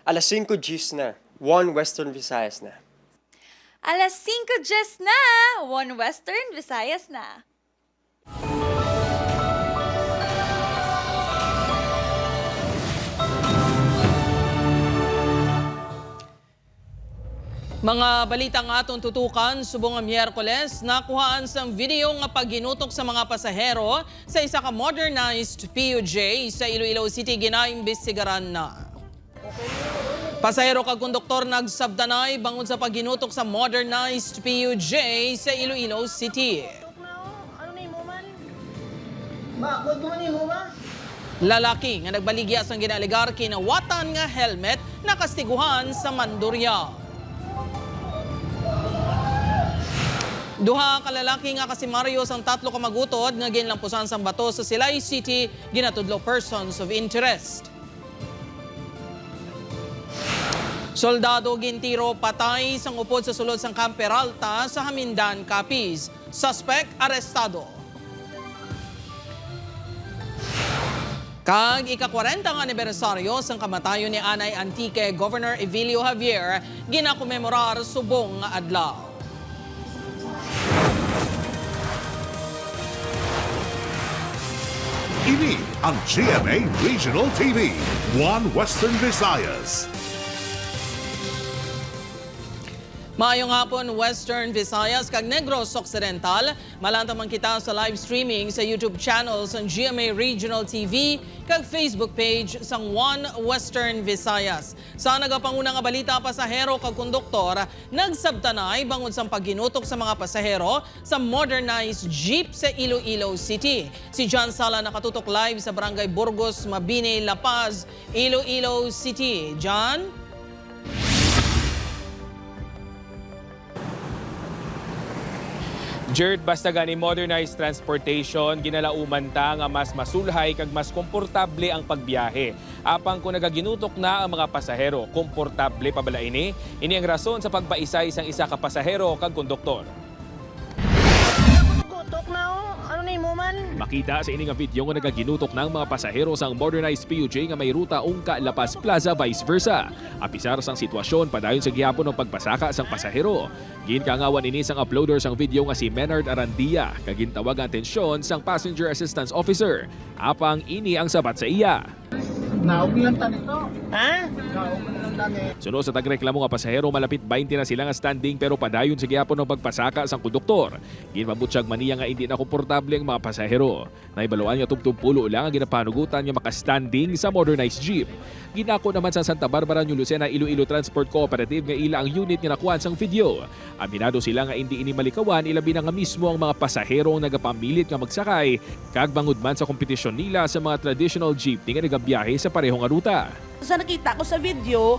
Alas 5 Gs na, 1 Western Visayas na. Alas 5 Gs na, 1 Western Visayas na. Mga balita nga atong tutukan subong nga Miyerkules, nakuhaan sang video nga pagginutok sa mga pasahero sa isa ka modernized PUJ sa Iloilo City ginaimbestigaran na. Pasahero kag konduktor nagsabdanay bangod sa pagginutok sa modernized PUJ sa Iloilo City. Ano na mo man? Bakod mo ni mo ba? Lalaki nga nagbaligya sang ginaligar kinawatan nga helmet nakastiguhan sa Mandurria. Duha ka lalaki nga kasi Mario sang 3 ka magutod nga ginlampusan sang bato sa Silay City ginatudlo persons of interest. Soldado gintiro patay sang upod sa sulod sang Camp Peralta sa Hamindan, Capiz. Suspect arestado. Kag ika-40 nga anibersaryo sang kamatayon ni Anay Antique Governor Evilio Javier ginakomemorar subong nga adlaw. Ini ang GMA Regional TV, 1 Western Visayas. Maayong hapon, Western Visayas kag Negros Occidental. Malanta man kita sa live streaming sa YouTube channel sa GMA Regional TV kag Facebook page sang 1 Western Visayas. Sa nagapanguna nga balita, pasahero kag konduktor nagsabtanay bangod sa pagginutok sa mga pasahero sa modernized jeep sa Iloilo City. Si John Sala nakatutok live sa Barangay Burgos, Mabini, La Paz, Iloilo City. John? Jerd, basta gani modernized transportation, ginalauman ta nga mas masulhay kag mas komportable ang pagbiyahe. Apang kung nagaginutok na ang mga pasahero, komportable pa bala ini? Ini ang rason sa pagpaisay sang isa ka pasahero kag konduktor. Gutok na Ano na mo man? Makita sa ini nga video nga nagaginutok ng mga pasahero sang modernized PUJ nga may ruta Ungka, La Paz Plaza vice versa. Apisar sang sitwasyon padayon sa gihapon ng pagpasaka sang pasahero. Ginkangawan ini sang uploader sang video nga si Menard Arandia kag gintawag ang atensyon sang passenger assistance officer. Apang ini ang sabat sa iya. Naog lang tanito. Ha? Naog lang tanito. Sunod sa tagreklamo nga pasahero, malapit 20 na sila nga standing pero padayon sa gihapon ng pagpasaka sang konduktor. Ginpabutyag maniya nga hindi na komportable ang mga pasahero. Naibaluan nga tubtub-pulo lang ang ginapanugutan nga makastanding sa modernized jeep. Ginako naman sa Santa Barbara, New Lucena, Iloilo Transport Cooperative nga ila ang unit nga nakuhan sang video. Aminado sila nga hindi ini malikawan, ilabi na nga mismo ang mga pasahero ang nagapamilit nga magsakay kag bangod man sa kompetisyon nila sa mga traditional jeepney nga nagabiyahe sa parehong nga ruta. Sa nakita ko sa video,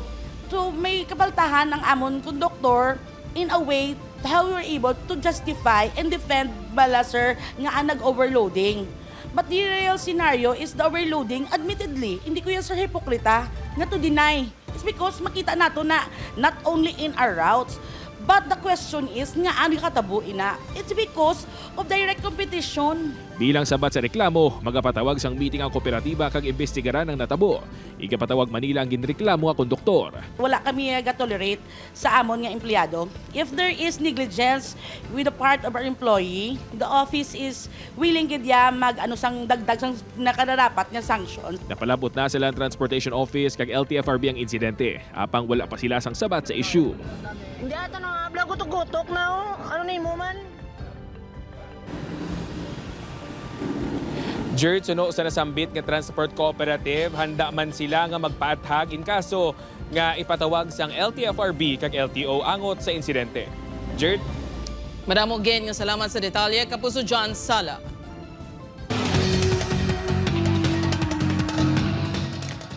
so may kapaltahan ng amon konduktor in a way how we were able to justify and defend bala sir nga nag-overloading. But the real scenario is the overloading, admittedly, hindi ko yan sir hipokrita nga to deny. It's because makita nato na not only in our routes, but the question is nga ano katabo ina. It's because of direct competition. Bilang sabat sa reklamo, magapatawag sang meeting ang kooperatiba kag imbestigaran ang natabo. Igapatawag Manila ang ginreklamo nga konduktor. Wala kami tolerate sa amon nga empleyado. If there is negligence with the part of our employee, the office is willing gid ya mag sang dagdag sang nakararapat nga sanction. Napalabot na sa Land Transportation Office kag LTFRB ang insidente. Apang wala pa sila sang sabat sa issue. Hindi ata na abla gutok-gutok na Ano na mo man? Jerd, suno sa nasambit nga transport cooperative, handa man sila nga magpaathag in kaso nga ipatawag sang LTFRB kag LTO angot sa insidente. Jerd? Madamo gen nga salamat sa detalye, Kapuso John Sala.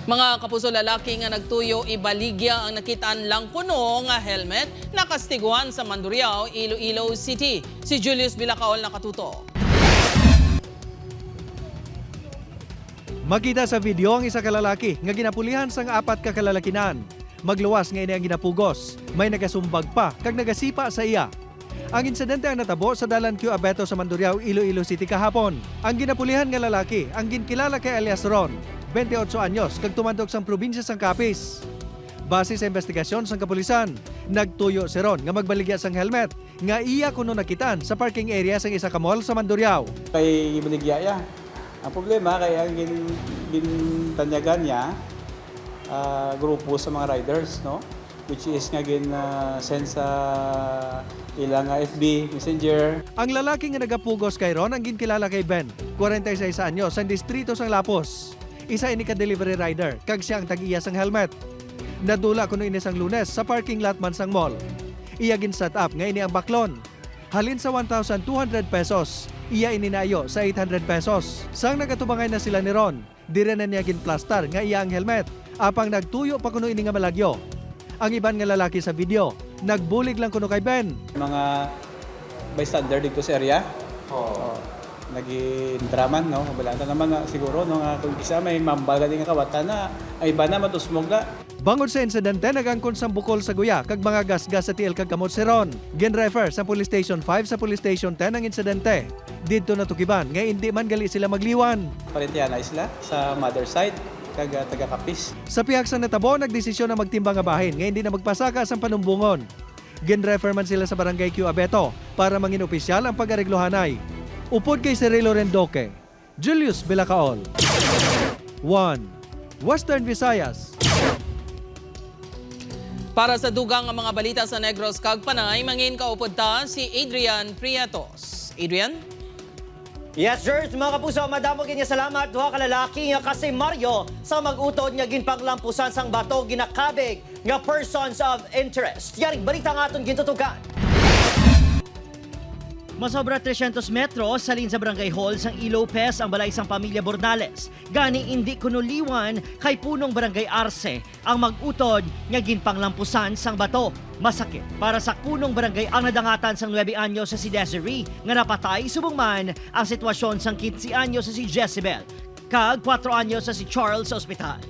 Mga kapuso, lalaki nga nagtuyo ibaligya ang nakitaan lang kuno nga helmet nakastiguan sa Mandurriao, Iloilo City. Si Julius Vilacaol nakatuto. Makita sa video ang isa ka lalaki nga ginapulihan sang 4 ka kalalakinan. Magluwas nga ini ang ginapugos. May nagasumbag pa kag nagasipa sa iya. Ang insidente ang natabo sa Dalan Q. Abeto sa Mandurriao, Iloilo City kahapon. Ang ginapulihan nga lalaki ang ginkilala kay alias Ron, 28 anyos, kag tumandog sang probinsya sang Capiz. Base sa investigasyon sa kapulisan, nagtuyo si Ron nga magbaligya sang helmet nga iya kuno nakitaan sa parking area sang isa ka mall sa Mandurriao. Kay Baligya ya. Ang problema kay ang gintanyagan niya grupo sa mga riders, no? Which is nga send sa ilang FB Messenger. Ang lalaki nga nagapugos kay Ron ang ginkilala kay Ben, 46 anyos, sa distrito sang Lapos. Isa ini ka delivery rider, kag siya ang tag-iya sang helmet. Nadula kuno ini sang Lunes sa parking lot man sang mall. Iya gin set up nga ini ang baklon. Halin sa 1,200 pesos, iya ini naayo sa 800 pesos. Sang nagatubangay na sila ni Ron, dire na niya gin plaster nga iya ang helmet. Apang nagtuyo pa kuno ini nga malagyo. Ang iban nga lalaki sa video, nagbulig lang kuno kay Ben. Mga bystander dito sa area. Nag-intraman, no? Balanta naman na siguro, no? Kung isa may mambaga din nga kawatan na, ay iba na matusmog na. Bangod sa insidente, nagangkon sang bukol sa guya kag mga gas-gas sa tiil kag kamot si Ron. Gin-refer sa Police Station 5 sa Police Station 10 ang insidente. Dito natukiban nga hindi man gali sila magliwan. Parentiana sila sa mother side, kag taga-Kapis. Sa pihak sa natabo, nagdesisyon na magtimbang nga bahin nga hindi na magpasaka sa panumbungon. Gin-refer man sila sa Barangay Q Abeto para mangin opisyal ang pag-areglohanay. Upod kay Cirilo Rendoque, Julius Bilacaol. 1. Western Visayas. Para sa dugang ang mga balita sa Negros kag Panay, mangin kaupod ta si Adrian Prietos. Adrian? Yes, George, mga kapuso, madamo kanya salamat. Duha ka lalaki nga kasi Mario sa mag-utod nga ginpanglampusan sang bato ginakabig nga persons of interest. Yaring balita nga atong gintutugan. Masobra 300 metros salin sa Barangay Hall sang Ilopez ang balay sang pamilya Bornales. Gani hindi kunuliwan kay punong Barangay Arce ang mag-utod nga ginpanglampusan sang bato. Masakit para sa punong barangay ang nadangatan sang 9 anyos sa si Desiree nga napatay subong man ang sitwasyon sang 15 anyos sa si Jezebel kag 4 anyos sa si Charles sa ospital.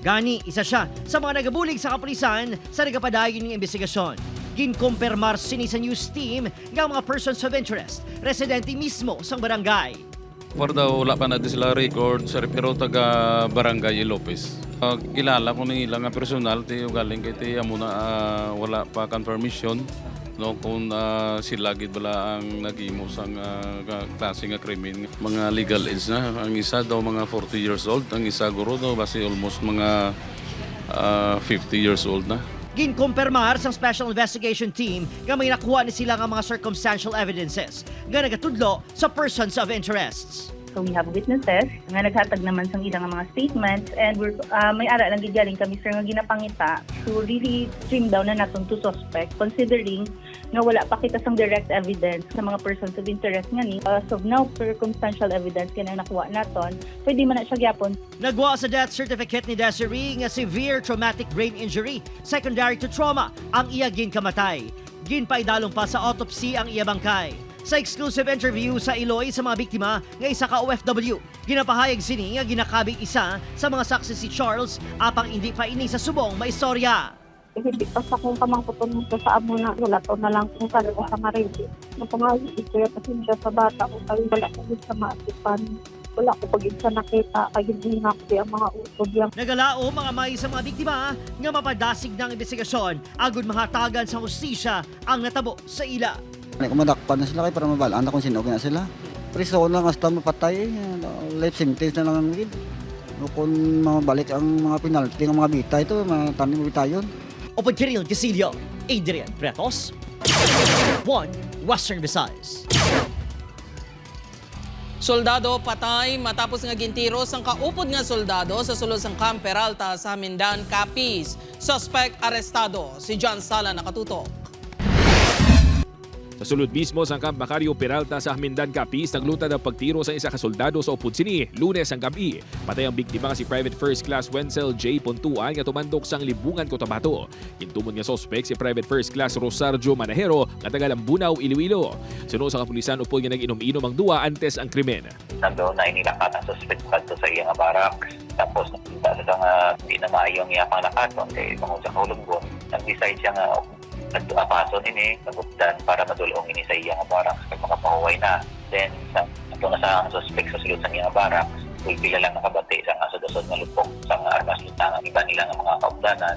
Gani isa siya sa mga nagabulig sa kapulisan sa nagapadayon ng investigasyon. Ginkumpirmar sini sa news team nga mga persons of interest, residente mismo sang barangay. For daw wala pa natin sila record sa pero taga Barangay Lopez. Kilala ko ng ilang personal ti galing kay ti amuna wala pa confirmation no kung sila gid bala ang nagimo sang klase nga krimen. Mga legal age na ang isa daw mga 40 years old, ang isa guro daw basi almost mga 50 years old na. Ginkumpirmar sang Special Investigation Team nga may nakuha ni sila nga mga circumstantial evidences nga nagatudlo sa persons of interests. So we have witnesses nga naghatag naman sang ilang mga statements and we're may ara lang gidyaling kami sir nga ginapangita to really trim down na naton to suspect considering nga wala pa kita sang direct evidence sa mga persons of interest nga ni. So now circumstantial evidence nga nakuha naton, pwede man na siya gyapon. Nagwa sa death certificate ni Desiree nga severe traumatic brain injury secondary to trauma ang iya ginkamatay. Ginpaidalong pa sa autopsy ang iya bangkay. Sa exclusive interview sa Iloy sa mga biktima nga isa ka OFW, ginapahayag sini nga ginakabig isa sa mga saksi si Charles apang hindi pa ini sa subong maistorya. Hindi pa sa kung kamangkuton mo sa amo na wala to na lang kung saan ko sa marili. Napangalit ito kasi siya sa bata ko tayo wala ko sa maatipan. Wala ko pag sa nakita kay hindi nga ang mga utod yan. Nagalao mga may sa mga biktima nga mapadasig ng investigasyon agud mahatagan sa hustisya ang natabo sa ila. Kumadakpan na sila kay para mabalaan na kung sino na sila. Priso na hasta mapatay, life sentence na lang ang gid. Kung mabalik ang mga penalty ng mga bita ito, matanim mo bitayon. Opod Kiril Casilio, Adrian Prietos, 1 Western Visayas. Soldado patay matapos nga gintiros ang kaupod nga soldado sa sulod sang Camp Peralta sa Mindan, Capiz. Suspect arestado, si John Sala nakatutok. Sa sulod mismo sa Camp Macario Peralta sa Mindan, Capiz, naglutad ang pagtiro sa isa ka soldado sa upod sini, Lunes ang gabi. Patay ang biktima nga si Private First Class Wenzel J. Pontuan nga tumandok sang Libungan, Cotabato. Intumon nga suspect si Private First Class Rosario Manahero nga taga Lambunaw, Iloilo. Suno sa kapulisan upod nga nag-inom-inom ang duwa antes ang krimen. Nandoon na inilakat ang suspect kadto sa iyang barak. Tapos nakita sa nga hindi na maayong iyang panglakaton kay pangusa ka ulunggon. Nag-decide siya nga pason ini nagupdan para madulong ini sa iyang barak kag makapahuway na. Then ito na sa suspect sa sulod sa iyang barak, pila lang nakabati sa asod-asod nga lupok sa armas lutang ang iba nila nga mga kaupdanan.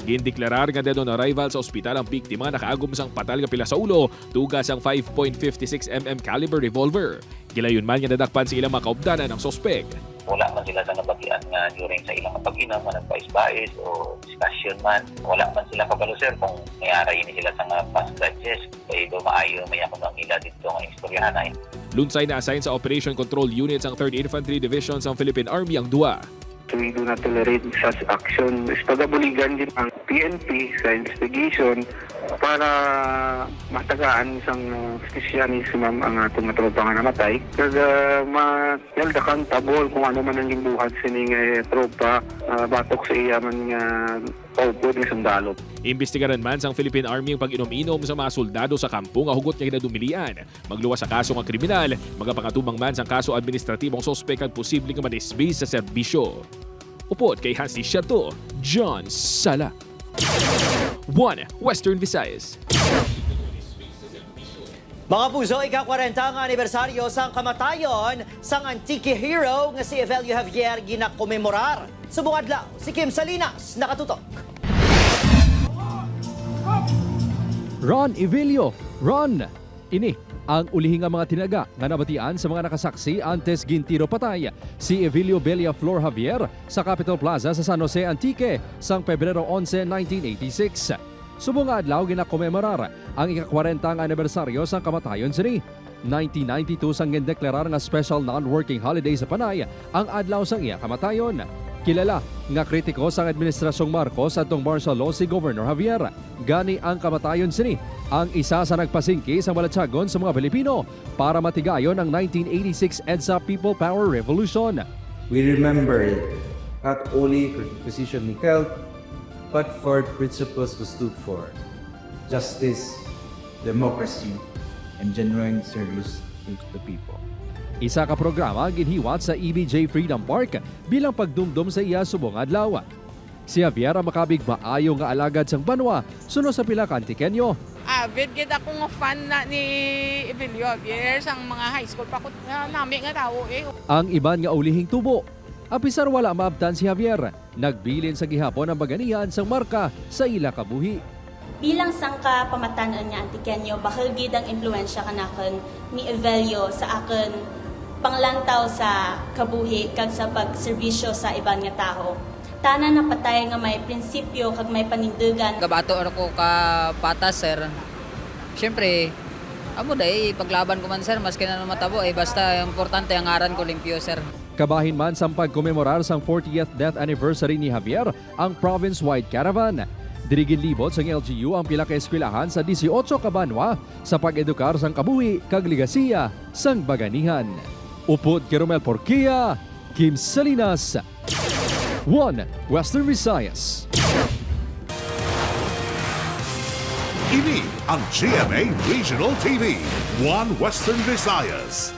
Gindeklarar nga dead on arrival sa ospital ang biktima nakaagom sang patal nga pila sa ulo, tugas ang 5.56 mm caliber revolver. Gilayon man nga nadakpan sa ilang mga kaupdanan ng sospek. Wala man sila sa nabagian nga during sa ilang pag-inom, nagpais-bais o discussion man. Wala man sila kabalo sir kung mayari ni sila sa nga past grudges. Kaya do maayo may ako ng ila dito nga istoryahan ay. Lunsay na assign sa Operation Control Units ang 3rd Infantry Division sa Philippine Army ang duwa. We do not tolerate such action. Pagabuligan din ang PNP sa investigation para matagaan isang justisyanism ang atong tropa nga namatay. Kaya ma-held accountable kung ano man ang ginbuhat sining tropa batok sa iya man nga paupo ni sundalo. Imbestigaran man sang Philippine Army ang pag-inom-inom sa mga soldado sa kampo nga hugot nga ginadumilian. Magluwas sa kaso nga kriminal, magapangatubang man sang kaso administratibong sospek ang posibleng nga madisbase sa serbisyo. Upod kay Hansi Shato, John Sala. 1 Western Visayas. Mga puso, ika-40 ang anibersaryo sa kamatayon sang antique hero nga si Evelio Javier ginakomemorar. Sa buong adlaw, si Kim Salinas nakatutok. Ron Evelio, Ron! Ini ang ulihing mga tinaga nga nabatian sa mga nakasaksi antes gintiro patay si Evelio Belia Flor Javier sa Capitol Plaza sa San Jose Antique sang Pebrero 11, 1986. Subong nga adlaw ginakomemorar ang ika-40 nga anibersaryo sang kamatayon sini. 1992 sang gindeklarar nga special non-working holiday sa Panay ang adlaw sang iya kamatayon. Kilala nga kritiko sang Administrasyong Marcos atong martial law si Governor Javier. Gani ang kamatayon sini ang isa sa nagpasingki sa balatsagon sa mga Pilipino para matigayon ang 1986 EDSA People Power Revolution. We remember not only the position he held, but for principles we stood for: justice, democracy, and genuine service to the people. Isa ka programa ginhiwat sa EBJ Freedom Park bilang pagdumdum sa iya subong adlaw. Si Javier ang makabig maayo nga alagad sang banwa suno sa pila ka Antiqueño. Avid gid akong fan na ni Evelio Javier sang mga high school pa ko nami nga tao eh. Ang iban nga ulihing tubo. Apisar wala maabtan si Javier, nagbilin sa gihapon ang baganihan sang marka sa ila kabuhi. Bilang sangka pamatanon niya Antiqueño, bakal gid ang impluensya kanakan ni Evelio sa akin panglantaw sa kabuhi kag sa pagserbisyo sa iban nga taho. Tanan na patay nga may prinsipyo kag may panindugan. Kabato ko ka patas sir. Siyempre, amo day paglaban ko man sir maski na matabo basta importante ang aran ko limpyo sir. Kabahin man sa pagkomemorar sang 40th death anniversary ni Javier ang province-wide caravan. Dirigin libot sang LGU ang pila ka eskwelahan sa 18 ka banwa sa pag-edukar sang kabuhi kag ligasiya sang baganihan. Upod kay Romel Porquia, Kim Salinas, 1 Western Visayas. Ini ang GMA Regional TV, 1 Western Visayas.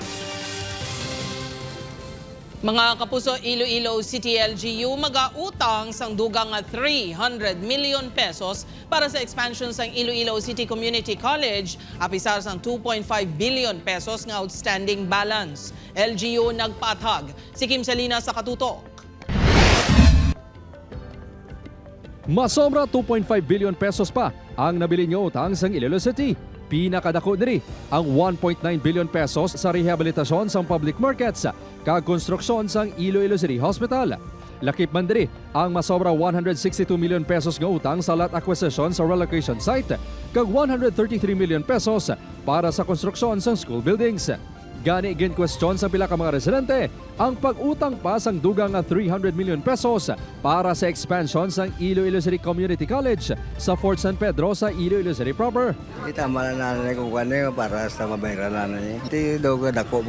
Mga kapuso, Iloilo City LGU magautang sang dugang nga 300 million pesos para sa expansion sang Iloilo City Community College, apisar sang 2.5 billion pesos nga outstanding balance. LGU nagpatag. Si Kim Salinas sa katutok. Masobra 2.5 billion pesos pa ang nabili niyo utang sang Iloilo City. Pinakadako diri ang 1.9 billion pesos sa rehabilitasyon sang public markets kag konstruksyon sang Iloilo City Hospital. Lakip man diri ang masobra 162 million pesos nga utang sa lot acquisition sa relocation site kag 133 million pesos para sa konstruksyon sang school buildings. Gani gin-question sa pila ka mga residente ang pag-utang pa sang dugang nga 300 million pesos para sa expansion sang Iloilo City Community College sa Fort San Pedro sa Iloilo City proper. Kita malalanan ko kung para sa mabayaran na niya. Iti daw ka dako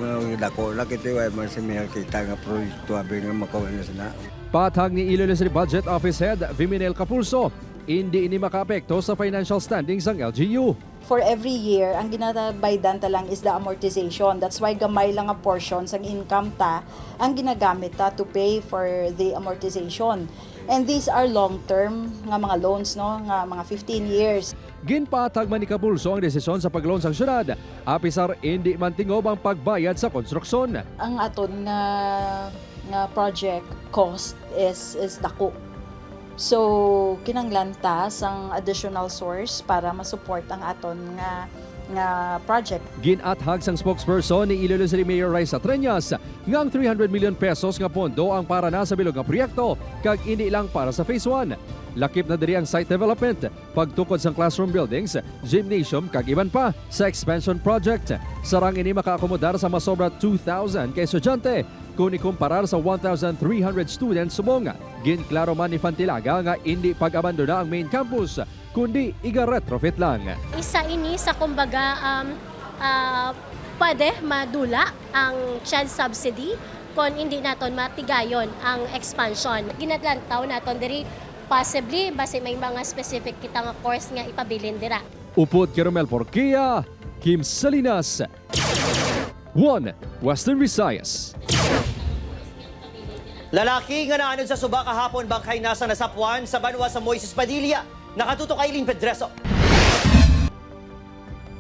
na kiti ay man si Mayor kita nga proyekto abi nga makawin na sila. Patag ni Iloilo City Budget Office Head Viminel Capulso, hindi ini makaapekto sa financial standing sang LGU. For every year, ang ginabaydan ta lang is the amortization. That's why gamay lang a portion sang income ta ang ginagamit ta to pay for the amortization. And these are long-term nga mga loans, no? Nga mga 15 years. Ginpatag man ni Capulso ang desisyon sa pagloan sa syudad, apisar hindi man tingob ang pagbayad sa konstruksyon. Ang aton nga project cost is dako. So kinanglanta sang additional source para ma-support ang aton nga project. Ginathag sang spokesperson ni Iloilo City Mayor Raisa Treñas nga ang 300 million pesos nga pondo ang para na sa bilog nga proyekto kag hindi lang para sa Phase 1. Lakip na diri ang site development, pagtukod sang classroom buildings, gymnasium kag iban pa sa expansion project. Sarang ini makaakomodar sa masobra 2,000 ka estudyante kung ikumparar sa 1,300 students subong. Ginklaro man ni Fantilaga nga hindi pag-abandona ang main campus kundi iga-retrofit lang. Isa ini sa kumbaga pwede madula ang child subsidy kung hindi naton matigayon ang expansion. Ginadlantaw naton diri possibly base may mga specific kita nga course nga ipabilin dira. Upod Romel Porquia, Kim Salinas, 1 Western Visayas. Lalaki nga naanod sa suba kahapon bangkay nasa nasapuan sa banwa sa Moises Padilla. Nakatutok kay Lynn Pedreso.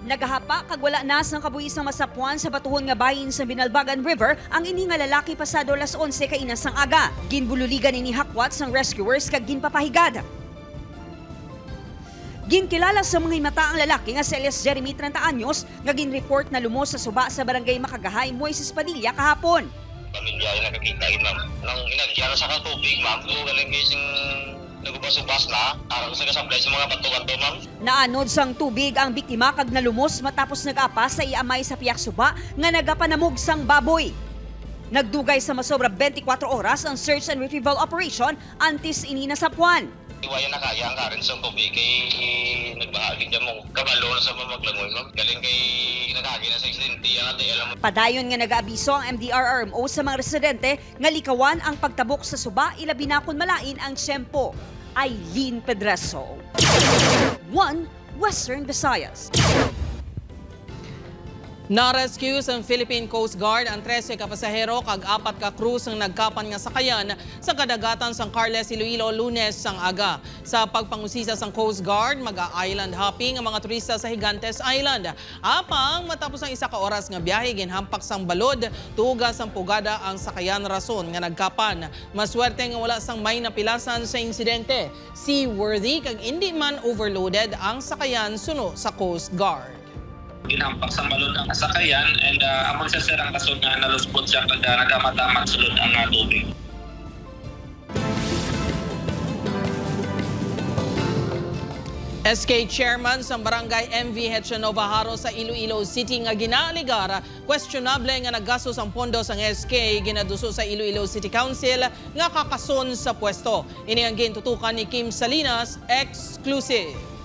Nagahapa kag wala nas ng kabuisang masapuan sa batuhon nga bayin sa Binalbagan River ang ini nga lalaki pasado las 11 kainas ng aga. Ginbululigan ini hakwat sang rescuers kag ginpapahigad. Ginkilala sa mga himata ang lalaki nga si Elias Jeremy 30 anyos nga ginreport na lumos sa suba sa barangay Makagahay, Moises Padilla kahapon. Pamilya yung nakakita ma'am. Nang inagyan sa katubig ma'am, so galing gising nagubas-ubas na, araw sa kasablay sa mga bato-bato ma'am. Naanod sang tubig ang biktima kag nalumos matapos nag-apa sa iamay sa piyak suba nga nagapanamog sang baboy. Nagdugay sa masobra 24 oras ang search and retrieval operation antes ini nasapuan. Iwayan na kaya ang karin sa tubig kay nagbahagi dyan mong kabalo na sa mamaglangoy ma'am. Galing kay nagahagi na sa aksidente yan natin alam mo. Padayon nga nag-aabiso ang MDRRMO sa mga residente nga likawan ang pagtabok sa suba ilabi na kun malain ang tiyempo. Eileen Pedreso, 1 Western Visayas. Na-rescue sa Philippine Coast Guard ang 13 ka pasahero kag 4 ka cruise ang nagkapan nga sakayan sa kadagatan sang Carles, Iloilo Lunes sang aga. Sa pagpangusisa sang Coast Guard, mag-island hopping ang mga turista sa Gigantes Island. Apang matapos ang 1 ka oras nga biyahe ginhampak sang balod, tuga sang pugada ang sakayan rason nga nagkapan. Maswerte nga wala sang may napilasan sa insidente. Seaworthy kag hindi man overloaded ang sakayan suno sa Coast Guard. Ginampak sa balon ang sakayan and amon sa sirang rason nga naluspot siya kag nagamatamag sulod ang tubig. SK Chairman sa Barangay MV Hetchanova Haro sa Iloilo City nga ginaaligar, questionable nga naggastos ang pondo sang SK ginaduso sa Iloilo City Council nga kakason sa pwesto. Ini ang gintutukan ni Kim Salinas, exclusive.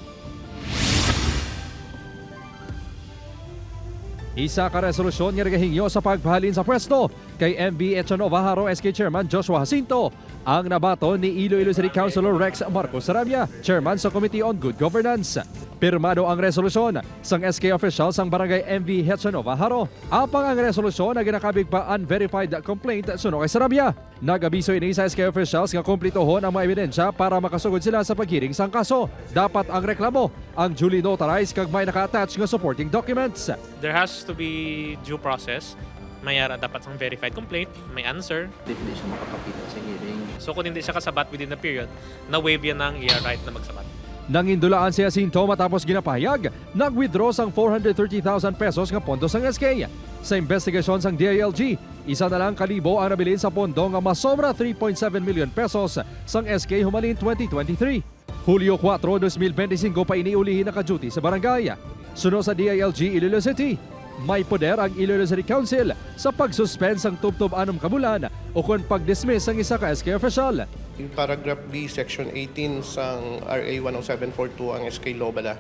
Isa ka resolusyon nga nagahingyo sa pagpahalin sa pwesto kay MV Echanova Haro SK Chairman Joshua Jacinto ang nabato ni Iloilo City Councilor Rex Marcos Sarabia, Chairman sa Committee on Good Governance. Pirmado ang resolusyon sang SK officials sang Barangay MV Echanova Haro. Apang ang resolusyon na ginakabig pa unverified complaint suno kay Sarabia. Nag-abiso ini sa SK officials nga kumplitohon ang mga ebidensya para makasugod sila sa paghiring sang kaso. Dapat ang reklamo ang duly notarized kag may naka-attach nga supporting documents. There has to be due process. May dapat ang verified complaint, may answer. Hindi siya makapakita sa hearing. So kung hindi siya kasabat within the period, na-waive yan ng iya right na magsabat. Nangindulaan si Jacinto matapos ginapahayag, nag-withdraw sang 430,000 pesos nga pondo sang SK. Sa investigasyon sang DILG, isa na lang kalibo ang nabilin sa pondo nga masobra 3.7 million pesos sang SK humalin 2023. Hulyo 4, 2025 pa iniulihin na ka-duty sa barangay. Sunod sa DILG Iloilo City, may poder ang Iloilo City Council sa pag-suspend sang tubtob 6 ka bulan o kung pag-dismiss ang isa ka SK official. Paragraph B, Section 18 sang RA 10742 ang SK law bala.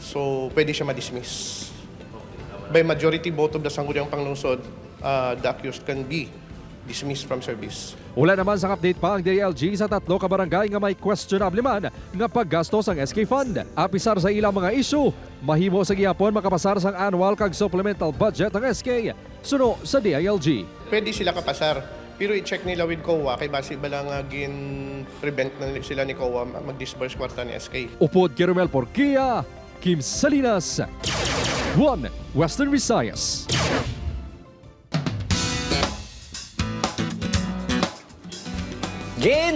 So, pwede siya ma-dismiss. By majority vote of the Sangguniang Panglungsod, the accused can be dismissed from service. Wala naman sang update pa ang DILG sa 3 ka barangay nga may questionable man nga paggastos ang SK Fund. Apisar sa ilang mga issue, mahimo sa gihapon makapasar sang annual kag supplemental budget ang SK suno sa DILG. Pwede sila kapasar. Pero i-check nila with COA kay base ba lang gin-prevent na sila ni COA mag-disburse kwarta ni SK. Upod Romel Porquia, Kim Salinas, 1 Western Visayas.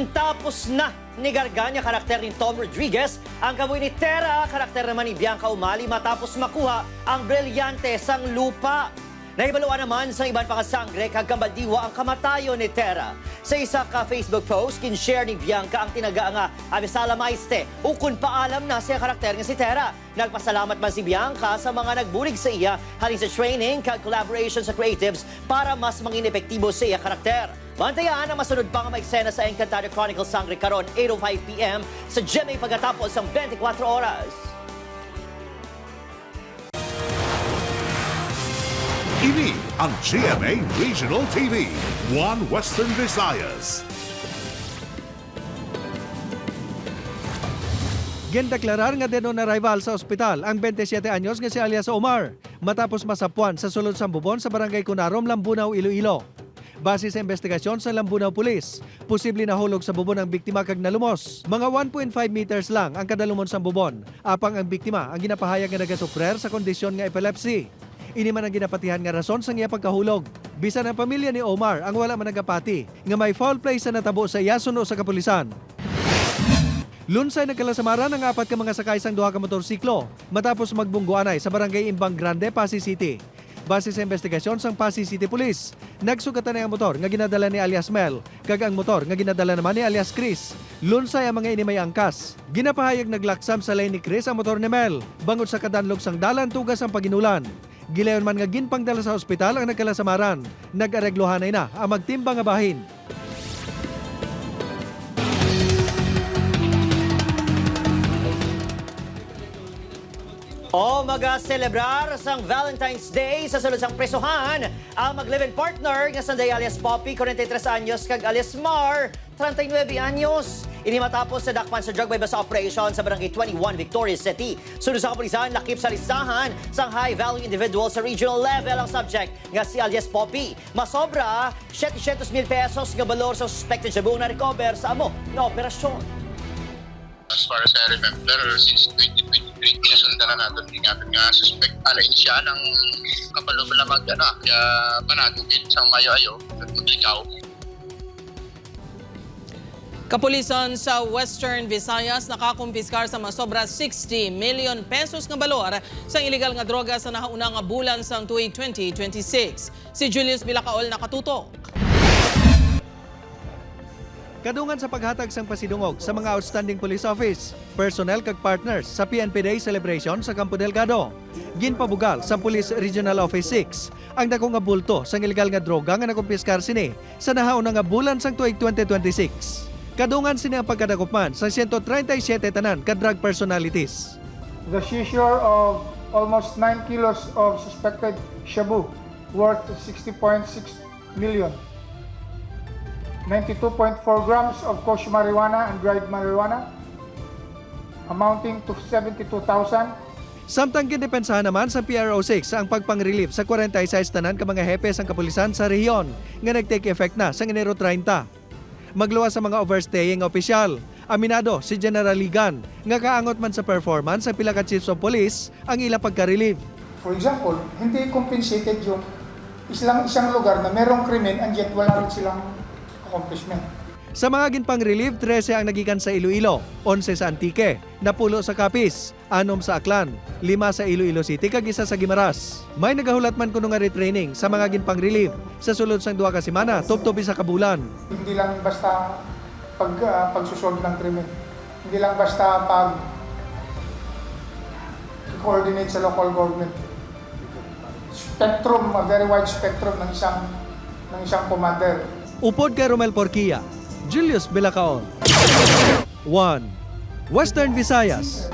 Tapos na ni Garganya, karakter ni Tom Rodriguez, ang kabuy ni Tera, karakter naman ni Bianca Umali matapos makuha ang brilyante sang lupa. Naibaluan naman sa iban pang sangre kagkambaldiwa ang kamatayon ni Tera. Sa isa ka Facebook post, kinshare ni Bianca ang tinaga nga Avisala Maiste ukon paalam na siya karakter nga si Tera. Nagpasalamat man si Bianca sa mga nagbulig sa iya halin sa training kag collaboration sa creatives para mas mangin epektibo sa iya karakter. Mantayan ang masunod pa nga maeksena sa Encantada Chronicles Sangre karon 8:05 p.m. sa GMA pagkatapos ng 24 oras. Ini ang GMA Regional TV, One Western Visayas. Gindeklarar nga dead on arrival sa ospital ang 27 anyos nga si alias Omar matapos masapuan sa sulod sang bubon sa barangay Cunarom, Lambunaw, Iloilo. Base sa investigasyon sa Lambunaw Police, posible nahulog sa bubon ang biktima kag nalumos. Mga 1.5 meters lang ang kadalumon sa bubon. Apang ang biktima ang ginapahayag nga nagasuprer sa kondisyon nga epilepsy. Ini man ang ginapatihan nga rason sa iya pagkahulog. Bisan ang pamilya ni Omar ang wala man nagapati nga may foul play sa natabo sa iyason o sa kapulisan. Lunsay nagkalasamaran ang 4 ka mga sakay sang 2 ka motorsiklo matapos magbungguanay sa barangay Imbang Grande, Pasig City. Base sa investigasyon sang Pasig City Police, nagsugatan na ang motor nga ginadala ni alias Mel kag ang motor nga ginadala naman ni alias Chris. Lunsay ang mga ini may angkas. Ginapahayag naglaksam sa lane ni Chris ang motor ni Mel bangod sa kadanlog sang dalan tugas ang paginulan. Gilayon man nga ginpangdala sa ospital ang nagkalasamaran. Nag-areglohanay na ang magtimbang nga bahin. O maga-celebrar sang Valentine's Day sa sulod sang presohan ang mag-live-in partner nga sanday alias Poppy, 43 anyos, kag alias Mar, 39 anyos. Ini matapos sa dakpan sa drug by bus operation sa Barangay 21, Victoria City. Sunod sa kapulisan, lakip sa listahan sang high-value individual sa regional level ang subject nga si alias Poppy. Masobra 700,000 pesos nga balor sa suspected siya buong na-recover sa amo na operasyon. As far as I remember, since 2023, pinasundan na natin nga suspect. Alain siya ng kapalubala mag-anak, kaya panatugin sa mayo-ayo, nagpublikaw. Kapulisan sa Western Visayas nakakumpiskar sa masobra 60 million pesos nga balor sa illegal nga droga sa nahauna nga bulan sang tuig 2026. Si Julius Bilacaol nakatutok. Kadungan sa paghatag sang pasidungog sa mga outstanding police office, personnel kag partners sa PNP Day celebration sa Campo Delgado. Ginpabugal sa Police Regional Office 6 ang dako nga bulto sang illegal nga droga nga nakumpiskar sini sa nahauna nga bulan sang tuig 2026. Kadungan sini ang pagkadakupman sa 137 tanan ka drug personalities. The seizure of almost 9 kilos of suspected shabu worth 60.6 million. 92.4 grams of kush marijuana and dried marijuana amounting to 72,000. Samtang gidepensahan naman sa PRO6 ang pagpang-relief sa 46 tanan ka mga hepes ang kapulisan sa rehiyon nga nag-take effect na sa Enero 30. Magluwas sa mga overstaying opisyal. Aminado si General Ligan nga kaangot man sa performance sa pila ka chiefs of police ang ilang pagka-relief. For example, hindi compensated yung isang lugar na merong krimen and yet wala rin silang accomplishment. Sa mga ginpang-relief, 13 ang nagikan sa Iloilo, 11 sa Antique, 10 sa Capiz, 6 sa Aklan, 5 sa Iloilo City, kag 1 sa Guimaras. May nagahulat man kuno nga retraining sa mga ginpang-relief sa sulod sang 2 ka semana, tubtobi sa kabulan. Hindi lang basta pagsusolve ng krimen. Hindi lang basta coordinate sa local government. Spectrum, a very wide spectrum ng isang commander. Upod kay Romel Porquia, Julius Bilacaol. 1. Western Visayas.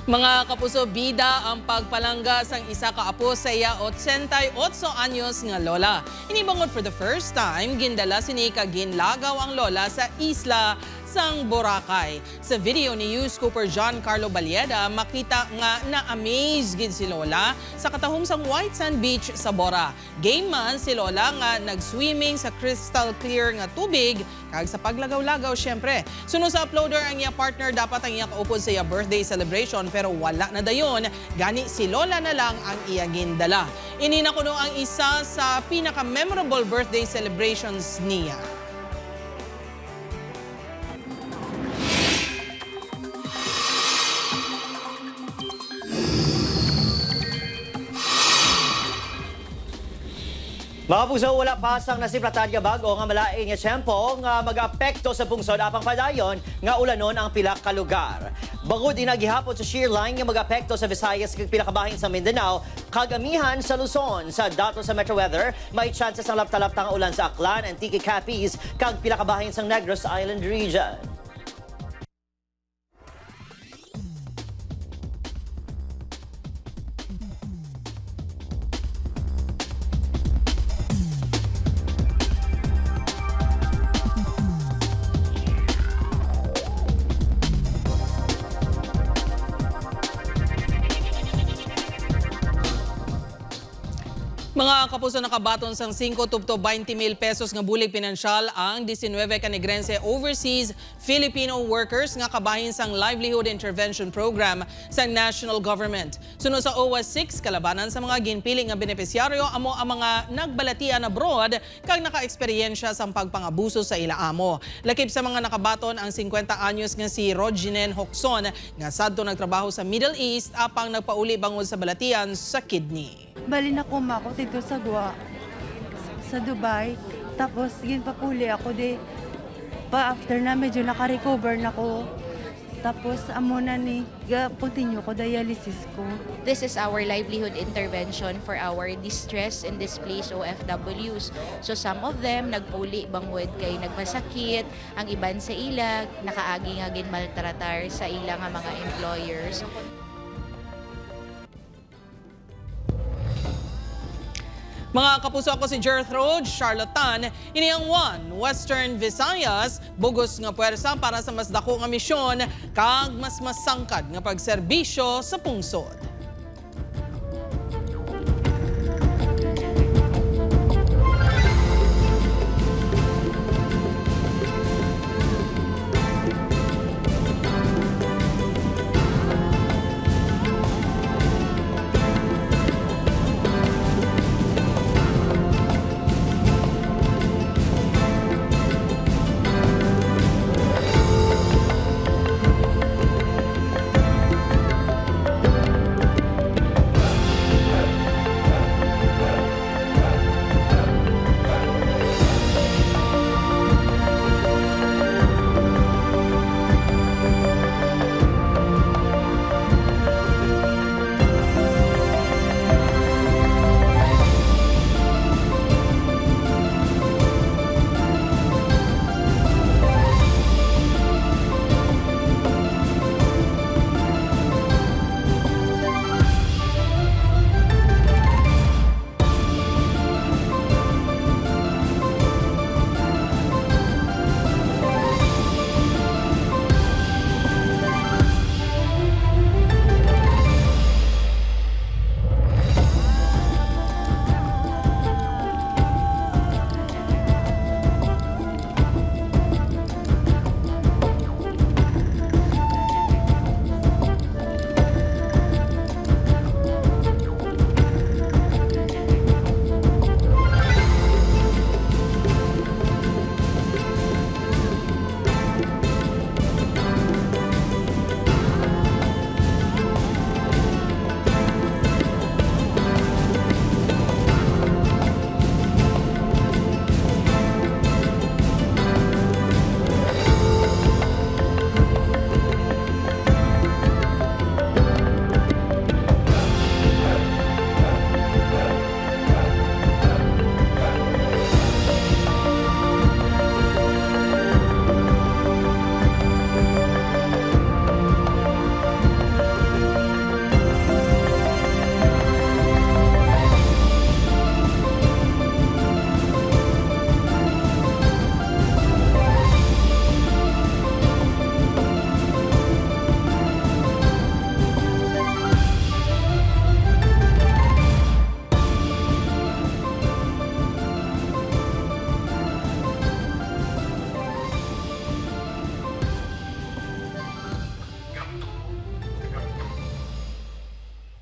Mga kapuso, bida ang pagpalangga sang isa ka apo sa iya 88 anyos nga lola. Inibangod for the first time, gindala sini ka ginlagaw ang lola sa isla sang Boracay. Sa video ni News Cooper John Carlo Balieda, makita nga na-amaze gid si Lola sa katahom sang White Sand Beach sa Bora. Game man si Lola nga nag-swimming sa crystal clear nga tubig kag sa paglagaw-lagaw syempre. Sunod sa uploader ang iya partner dapat ang iya kaupod sa iya birthday celebration pero wala na dayon. Gani si Lola na lang ang iya gindala. Inina kuno ang isa sa pinaka-memorable birthday celebrations niya. Mga puso, wala pasang nasiplatan nga bago nga malaing nga tiyempo nga mag-apekto sa pungsod apang padayon nga ulanon ang pila ka lugar. Bangod inagihapon sa shear line nga mag-apekto sa Visayas kag pinakabahin sa Mindanao, kagamihan sa Luzon. Sa datos sa Metro Weather, may chances ang lapta-lapta nga ulan sa Aklan, Antique, Capiz kag pinakabahin sa Negros Island region. Mga kapuso, nakabaton sang 5 tubto 20 mil pesos nga bulig pinansyal ang 19 Canegrense Overseas Filipino Workers nga kabahin sang Livelihood Intervention Program sa National Government. Sunod sa OWA 6, kalabanan sa mga ginpili nga benepisyaryo amo ang mga nagbalatian abroad kag naka-eksperyensya sa pagpangabuso sa ila amo. Lakip sa mga nakabaton ang 50 anyos nga si Roginen Hokson nga sadto nagtrabaho sa Middle East apang nagpauli bangod sa balatian sa kidney. Bali na kumako dito sa Gua, sa Dubai. Tapos, ginpapuli ako pa after na medyo naka-recover na ko. Tapos, amo na ni, continue ko dialysis ko. This is our livelihood intervention for our distress and displaced OFWs. So some of them nagpuli bangod kay nagmasakit, ang iban sa ilag, nakaagi nga ginmaltratar sa ilang nga mga employers. Mga kapuso, ako si Gertrude Charlatan, ini ang One Western Visayas, bugos nga puwersa para sa mas dako nga misyon kag mas masangkad nga pagserbisyo sa pungsod.